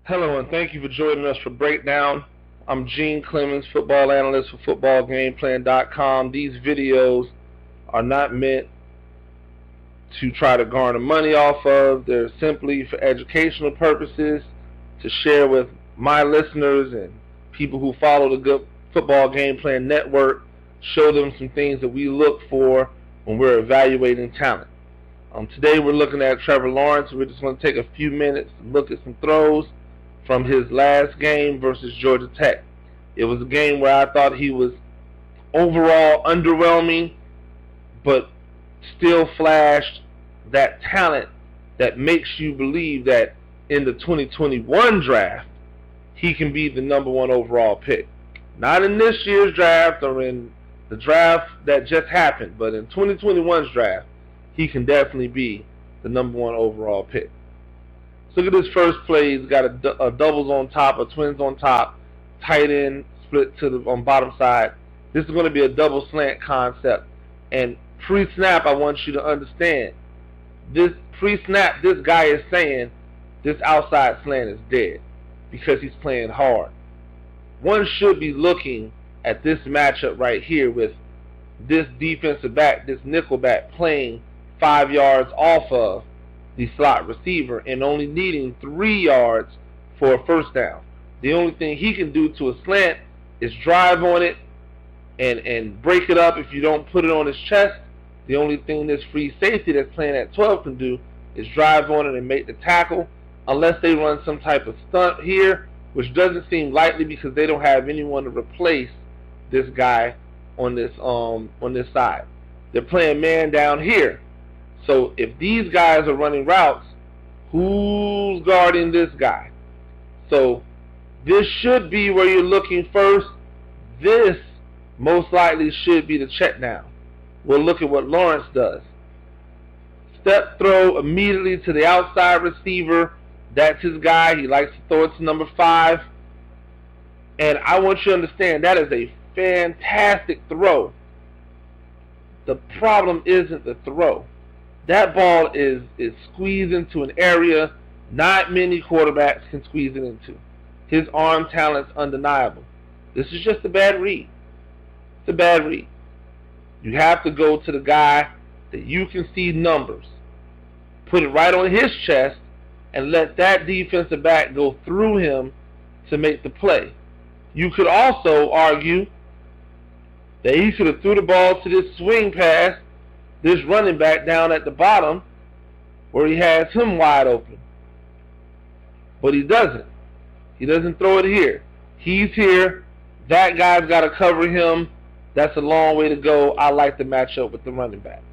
Hello and thank you for joining us for Breakdown. I'm Gene Clemons, football analyst for footballgameplan.com. These videos are not meant to try to garner money off of. They're simply for educational purposes to share with my listeners and people who follow the Good Football Game Plan Network, show them some things that we look for when we're evaluating talent. Today we're looking at Trevor Lawrence. We're just going to take a few minutes to look at some throws from his last game versus Georgia Tech. It was a game where I thought he was overall underwhelming, but still flashed that talent that makes you believe that in the 2021 draft, he can be the number one overall pick. Not in this year's draft or in the draft that just happened, but in 2021's draft, he can definitely be the number one overall pick. Look at this first play. He's got a doubles on top, a twins on top, tight end split to the on bottom side. This is going to be a double slant concept. And pre-snap, I want you to understand, this pre-snap, this guy is saying this outside slant is dead because he's playing hard. One should be looking at this matchup right here with this defensive back, this nickel back, playing 5 yards off of the slot receiver and only needing 3 yards for a first down. The only thing he can do to a slant is drive on it and break it up if you don't put it on his chest. The only thing this free safety that's playing at 12 can do is drive on it and make the tackle, unless they run some type of stunt here, which doesn't seem likely because they don't have anyone to replace this guy on this side. They're playing man down here. So if these guys are running routes, who's guarding this guy? So this should be where you're looking first. This most likely should be the check down. We'll look at what Lawrence does. Step throw immediately to the outside receiver. That's his guy. He likes to throw it to number 5. And I want you to understand that is a fantastic throw. The problem isn't the throw. That ball is squeezed into an area not many quarterbacks can squeeze it into. His arm talent's undeniable. This is just a bad read. It's a bad read. You have to go to the guy that you can see numbers. Put it right on his chest and let that defensive back go through him to make the play. You could also argue that he should have threw the ball to this swing pass, this running back down at the bottom, where he has him wide open. But he doesn't. He doesn't throw it here. He's here. That guy's got to cover him. That's a long way to go. I like the matchup with the running back.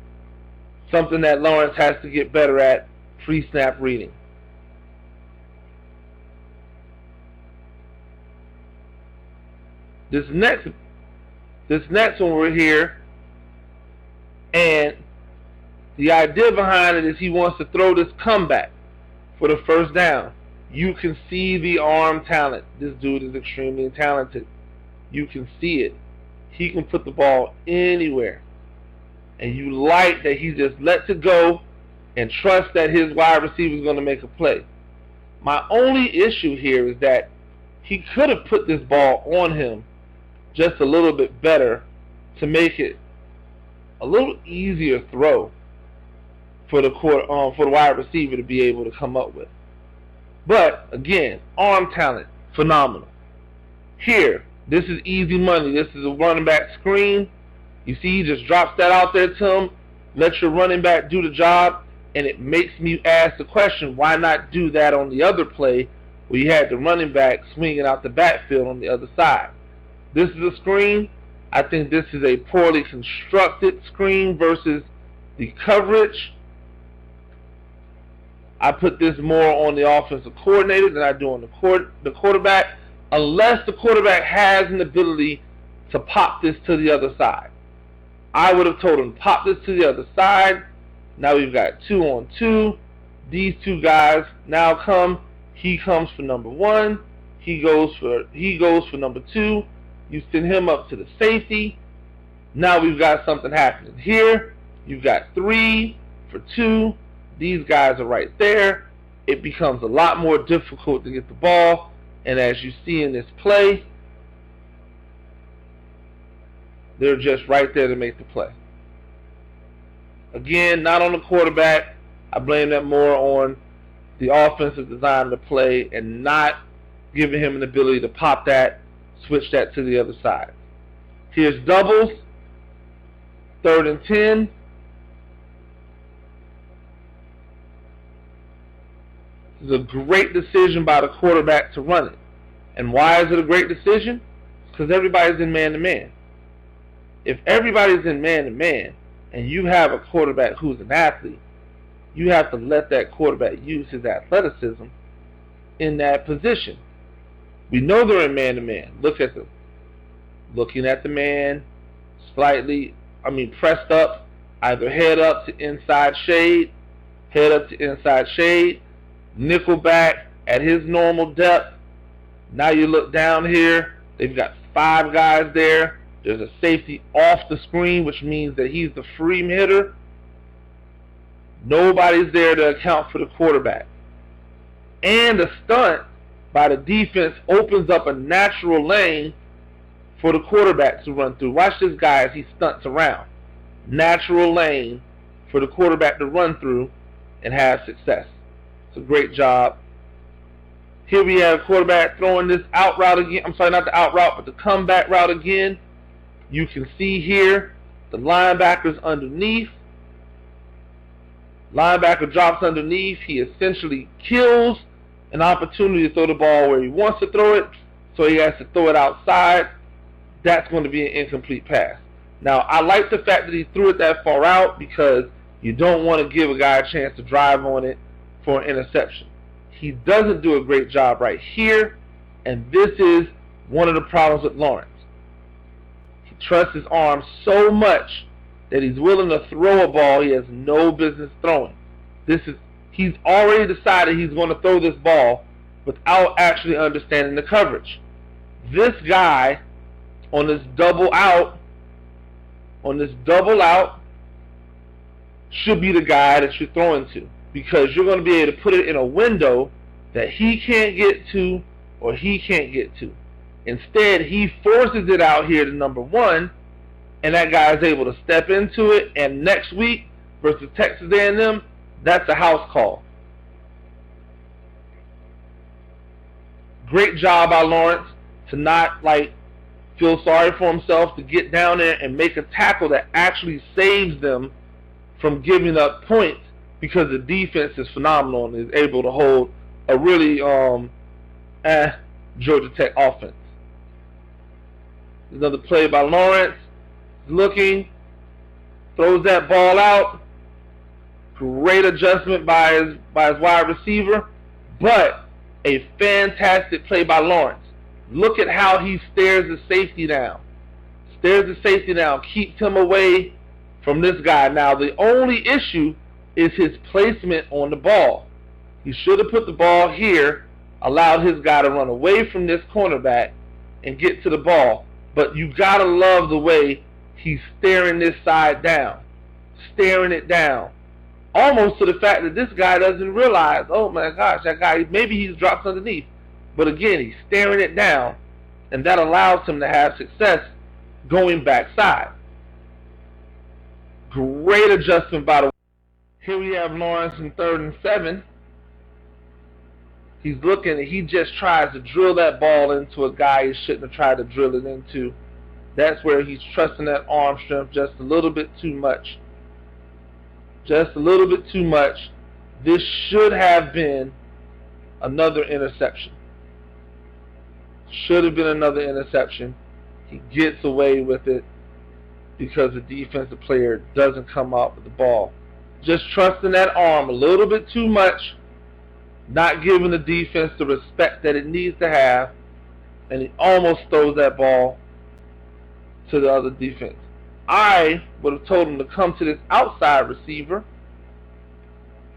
Something that Lawrence has to get better at, pre-snap reading. This next one we're here, and the idea behind it is he wants to throw this comeback for the first down. You can see the arm talent. This dude is extremely talented. You can see it. He can put the ball anywhere. And you like that he just lets it go and trusts that his wide receiver is going to make a play. My only issue here is that he could have put this ball on him just a little bit better to make it a little easier throw for the wide receiver to be able to come up with. But again, arm talent, phenomenal. Here, this is easy money. This is a running back screen. You see, he just drops that out there to him, let your running back do the job, and it makes me ask the question, why not do that on the other play where you had the running back swinging out the backfield on the other side? This is a screen. I think this is a poorly constructed screen versus the coverage. I put this more on the offensive coordinator than I do on the quarterback, unless the quarterback has an ability to pop this to the other side. I would have told him, pop this to the other side. Now we've got 2-on-2. These two guys now come. He comes for number 1. He goes for number 2. You send him up to the safety. Now we've got something happening here. You've got 3 for 2. These guys are right there. it becomes a lot more difficult to get the ball. And as you see in this play, they're just right there to make the play. Again, not on the quarterback. I blame that more on the offensive design of the play and not giving him an ability to pop that, switch that to the other side. Here's doubles, 3rd and 10. This is a great decision by the quarterback to run it. And why is it a great decision? Because everybody's in man-to-man. If everybody's in man-to-man and you have a quarterback who's an athlete, you have to let that quarterback use his athleticism in that position. We know they're in man-to-man. Look at them. Looking at the man, pressed up, either head up to inside shade, nickel back at his normal depth. Now you look down here, they've got 5 guys there. There's a safety off the screen, which means that he's the free hitter. Nobody's there to account for the quarterback. And the stunt by the defense opens up a natural lane for the quarterback to run through. Watch this guy as he stunts around. Natural lane for the quarterback to run through and have success. It's a great job. Here we have quarterback throwing this out route again. I'm sorry, not the out route, but the comeback route again. You can see here the linebacker's underneath. Linebacker drops underneath. He essentially kills an opportunity to throw the ball where he wants to throw it, so he has to throw it outside. That's going to be an incomplete pass. Now, I like the fact that he threw it that far out because you don't want to give a guy a chance to drive on it for an interception. He doesn't do a great job right here, and this is one of the problems with Lawrence. He trusts his arm so much that he's willing to throw a ball he has no business throwing. He's already decided he's going to throw this ball without actually understanding the coverage. This guy on this double out should be the guy that you're throwing to, because you're going to be able to put it in a window that he can't get to or he can't get to. Instead, he forces it out here to number 1, and that guy is able to step into it, and next week versus Texas A&M, that's a house call. Great job by Lawrence to not feel sorry for himself, to get down there and make a tackle that actually saves them from giving up points, because the defense is phenomenal and is able to hold a really Georgia Tech offense. Another play by Lawrence. Looking, throws that ball out. Great adjustment by his wide receiver, but a fantastic play by Lawrence. Look at how he stares the safety down. Keeps him away from this guy. Now, the only issue is his placement on the ball. He should have put the ball here, allowed his guy to run away from this cornerback and get to the ball. But you gotta love the way he's staring this side down. Staring it down. Almost to the fact that this guy doesn't realize, oh my gosh, that guy, maybe he's dropped underneath. But again, he's staring it down, and that allows him to have success going backside. Great adjustment by the way. Here we have Lawrence in 3rd and 7. He's looking, and he just tries to drill that ball into a guy he shouldn't have tried to drill it into. That's where he's trusting that arm strength just a little bit too much. Just a little bit too much. This should have been another interception. Should have been another interception. He gets away with it because the defensive player doesn't come out with the ball. Just trusting that arm a little bit too much, not giving the defense the respect that it needs to have, and he almost throws that ball to the other defense. I would have told him to come to this outside receiver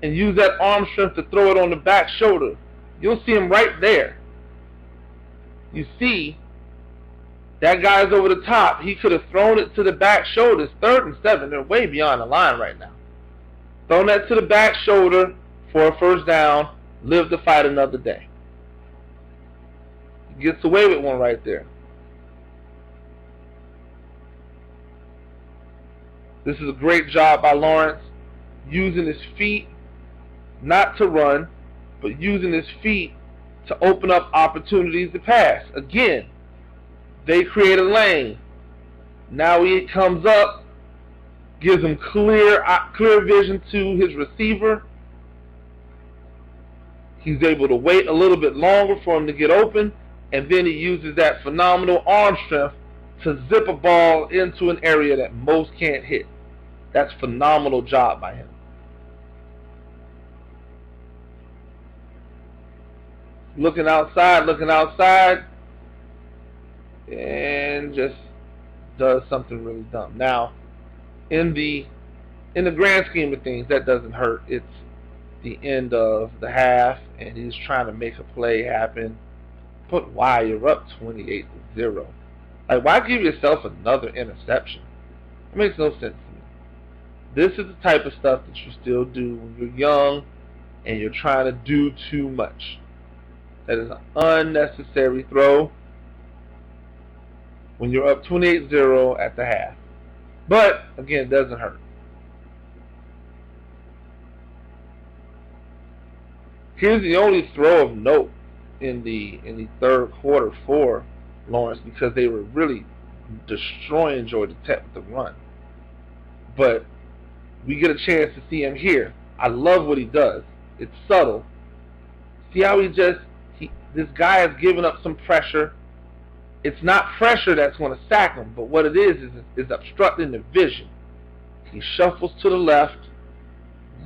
and use that arm strength to throw it on the back shoulder. You'll see him right there. You see, that guy's over the top. He could have thrown it to the back shoulder. It's 3rd and 7. They're way beyond the line right now. Thrown that to the back shoulder for a first down. Live to fight another day. He gets away with one right there. This is a great job by Lawrence, using his feet not to run, but using his feet to open up opportunities to pass. Again, they create a lane. Now he comes up, gives him clear vision to his receiver. He's able to wait a little bit longer for him to get open, and then he uses that phenomenal arm strength to zip a ball into an area that most can't hit. That's a phenomenal job by him. Looking outside, and just does something really dumb. Now, in the grand scheme of things, that doesn't hurt. It's the end of the half, and he's trying to make a play happen. But why? You're up 28-0. Like, why give yourself another interception? It makes no sense to me. This is the type of stuff that you still do when you're young and you're trying to do too much. That is an unnecessary throw when you're up 28-0 at the half. But, again, it doesn't hurt. Here's the only throw of note in the third quarter for Lawrence, because they were really destroying Georgia Tech with the run. But we get a chance to see him here. I love what he does. It's subtle. See how this guy has given up some pressure. It's not pressure that's going to sack him, but what it is obstructing the vision. He shuffles to the left,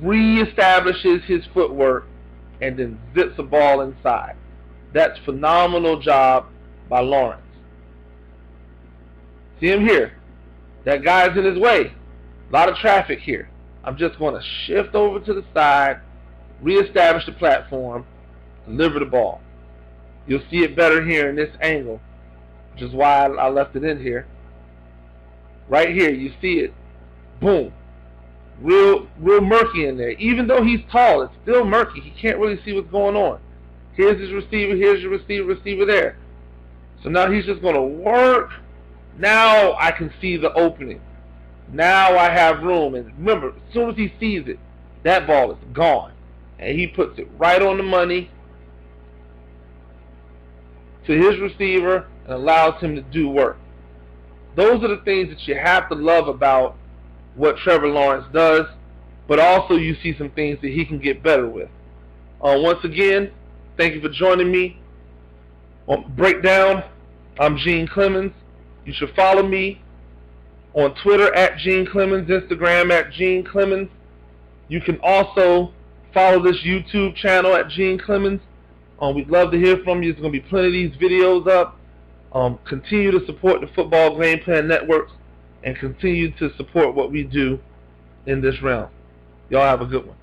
reestablishes his footwork, and then zips a ball inside. That's a phenomenal job by Lawrence. See him here. That guy's in his way. A lot of traffic here. I'm just going to shift over to the side, reestablish the platform, deliver the ball. You'll see it better here in this angle, which is why I left it in here. Right here, you see it. Boom. Real murky in there. Even though he's tall, it's still murky. He can't really see what's going on. Here's his receiver. Here's your receiver there. So now he's just going to work. Now I can see the opening. Now I have room. And remember, as soon as he sees it, that ball is gone. And he puts it right on the money to his receiver and allows him to do work. Those are the things that you have to love about what Trevor Lawrence does, but also you see some things that he can get better with. Once again, thank you for joining me on Breakdown. I'm Gene Clemons. You should follow me on Twitter at Gene Clemons, Instagram at Gene Clemons. You can also follow this YouTube channel at Gene Clemons. We'd love to hear from you. There's going to be plenty of these videos up. Continue to support the Football Game Plan Networks and continue to support what we do in this realm. Y'all have a good one.